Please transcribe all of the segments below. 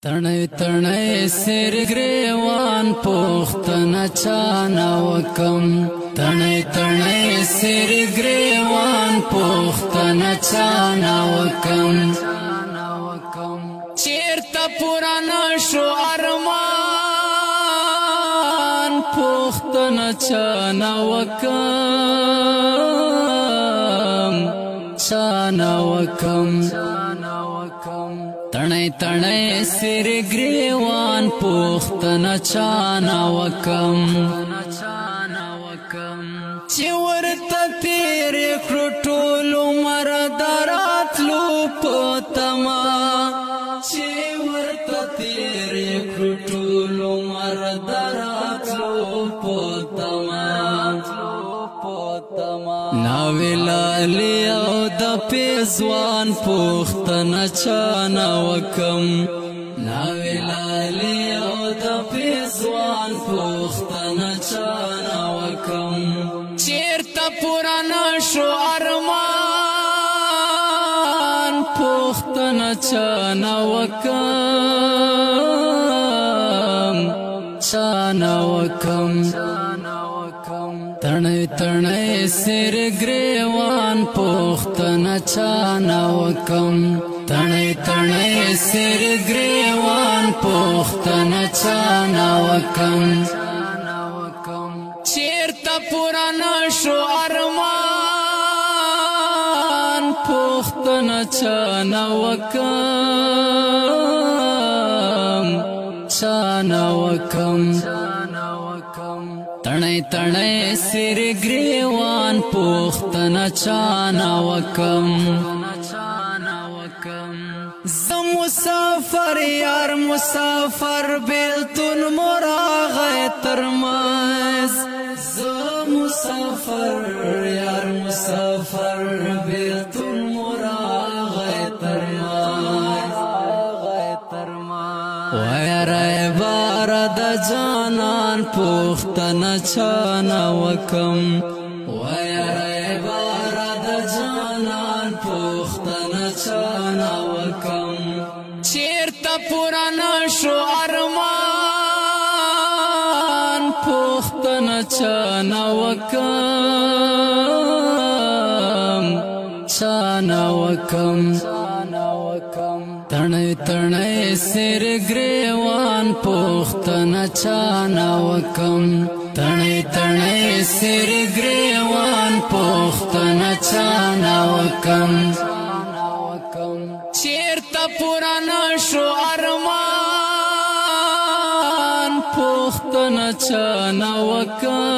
تڼۍ تڼۍ سر گریوان پوښتنه چانه وکم تڼۍ تڼۍ سر گریوان پوښتنه چانه وکم چیرته پرانا شو ارمان پوښتنه چانه وکم تڼۍ تڼۍ سر گریوان پوښتنه چانه وکم چې ورته تیر کړو ټول عمر د راتلو په تمه چې ورته تیر کړو ټول عمر د راتلو په تمه ناوې لالې او د پیزوان پوښتنه چانه وکم ناوې لالې او د پیزوان پوښتنه چانه وکم چیرته پرانا شو ارمان پوښتنه چانه وکم تڼۍ تڼۍ سر گریوان پوښتنه چانه وکم تڼۍ تڼۍ سر گریوان پوښتنه چانه وکم چیرته پرانا شو ارمان پوښتنه چانه وکم تڼۍ تڼۍ سر گریوان پوښتنه چانه وکم زه مسافر یار مسافر بیلتون مراغی ترمز زه مسافر یار مسافر بیلتون مراغی ترمز ویره بار د جانان پوښتنه چانه وکم ویره بار د جانان پوښتنه چانه وکم چیرته پرانا شو ارمان پوښتنه چانه وکم تڼۍ تڼۍ سر گریوان پوښتنه چانه وکم تڼۍ تڼۍ سر گریوان پوښتنه چانه وکم چیرته پرانا شو ارمان پوښتنه چانه وکم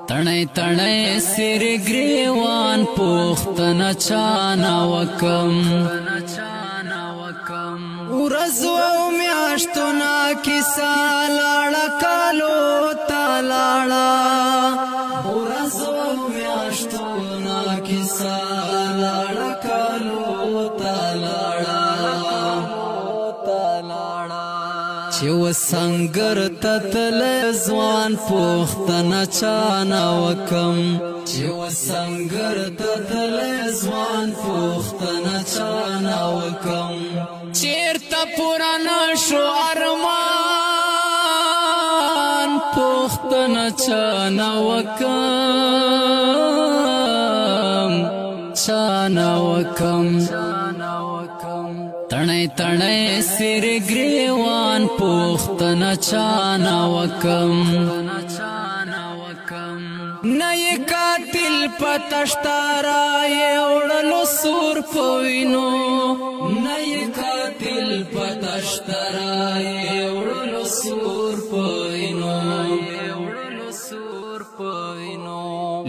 تڼۍ تڼۍ سر گریوان پوښتنه چانه وکم ورځو او میاشتونه کیسه لاړه کالو ته لاړه ورځو او میاشتونه کیسه لاړه کالو ته لاړه چې وسنګر ته تللی ځوان پوښتنه چانه وکم چې وسنګر ته تللی ځوان پوښتنه چانه وکم چیرته پرانا شو ارمان پوښتنه چانه وکم تڼۍ تڼۍ سر گریوان پوښتنه چانه وکم نه یې قاتل پتشتارا یې وړلو سور په وینو نه یې قاتل پتشتارا یې وړلو سور په وینو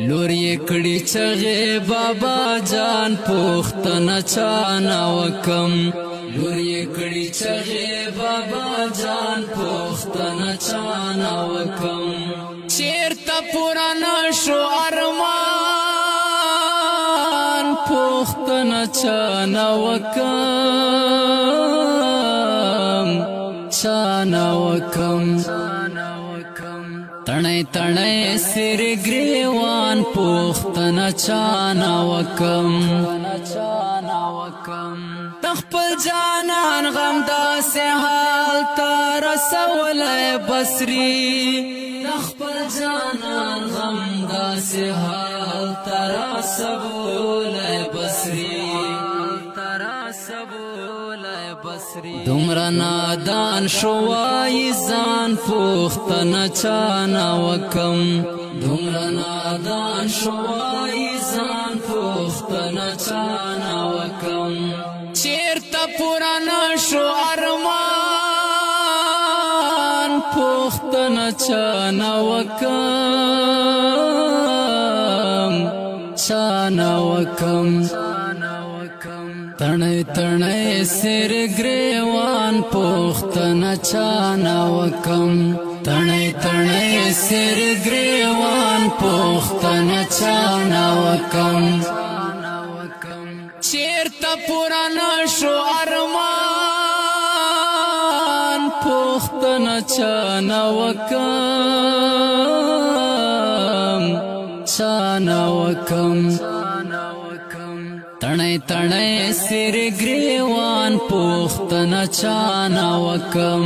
لور یې کړي چغې بابا جان پوښتنه چانه وکم لور یې کړي چغې بابا جان پوښتنه چانه وکم چیرته پرانا شو ارمان پوښتنه چانه وکم تڼۍ تڼۍ سر گریوان پوښتنه پوښتنه چانه وکم تخپل جانان غم داسې حال ته رسولی بصري تخپل جانان غم داسې حال ته رسولی بصري دومره نادان شوای ځان پوښتنه چانه وکم دومره نادان شوای ځان پوښتنه چانه وکم چیرته پوره نشو ارمان پوښتنه چانه وکم چانه وکم تڼۍ تڼۍ سر ګریوان پوښتنه چانه وکم تڼۍ تڼۍ سر ګریوان پوښتنه چانه وکم چیرته پوره نشو ارمان پوښتنه چانه وکم چانه وکم تڼۍ تڼۍ سر ګریوان پوښتنه چانه وکم